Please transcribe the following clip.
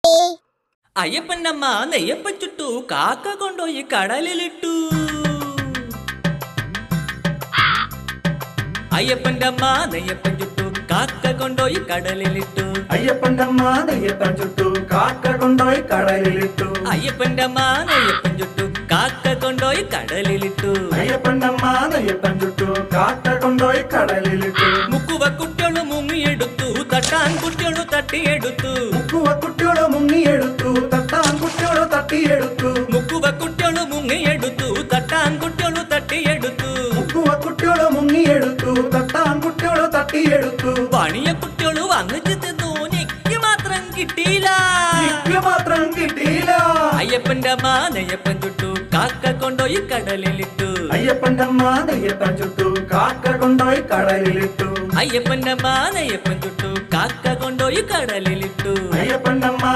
കുട്ടി. അയ്യപ്പന്റെ അമ്മ നെയ്യപ്പൻ ചുട്ടു, കാക്ക കൊണ്ടുപോയി കടലിലിട്ടു. അയ്യപ്പന്റെ അമ്മ നെയ്യപ്പൻ ചുട്ടു, കാക്ക കൊണ്ടുപോയി കടലിലിട്ടു. അയ്യപ്പന്റെ അമ്മ നെയ്യപ്പൻ ചുട്ടു, കാക്ക കൊണ്ടുപോയി കടലിലിട്ടു. അയ്യപ്പന്റെ അമ്മ നെയ്യപ്പൻ ചുട്ടു, കാക്ക കൊണ്ടുപോയി കടലിലിട്ടു. അയ്യപ്പന്റെ അമ്മ നെയ്യപ്പൻ ചുട്ടു, കാക്ക കൊണ്ടുപോയി കടലിലിട്ടു. മുക്കുവ കുട്ടിയോള് മുങ്ങിയെടുത്തു, തട്ടാൻ കുട്ടിയോള് തട്ടിയെടുത്തു. മുക്കുവ കുട്ടിയോട് മുങ്ങിയെടുത്തു, തട്ടാൻ കുട്ടിയോട് തട്ടിയെടുത്തു. മുക്കുവ കുട്ടിയോള് മുങ്ങിയെടുത്തു, തട്ടാൻ കുട്ടിയോള് തട്ടിയെടുത്തു. മുക്കുവ കുട്ടിയോട് മുങ്ങിയെടുത്തു, തട്ടാൻ കുട്ടിയോട് തട്ടിയെടുത്തു. പണിയ കുട്ടിയോള് വന്നിട്ട് തിന്നു, എനിക്ക് മാത്രം കിട്ടിയില്ല. എനിക്ക് മാത്രം കിട്ടിയില്ല. അയ്യപ്പന്റെ അമ്മ നെയ്യപ്പൻ ചുട്ടു, കാക്ക കൊണ്ടുപോയി കടലിലിട്ടു. അയ്യപ്പന്റെ അമ്മ നെയ്യപ്പൻ ചുട്ടു, കാക്ക കൊണ്ടുപോയി കടലിലിട്ടു. അയ്യപ്പന്റെ അമ്മ നെയ്യപ്പൻ ചുട്ടു, കാക്ക കൊണ്ടുപോയി കടലിലിട്ടു. അയ്യപ്പന്റെ അമ്മ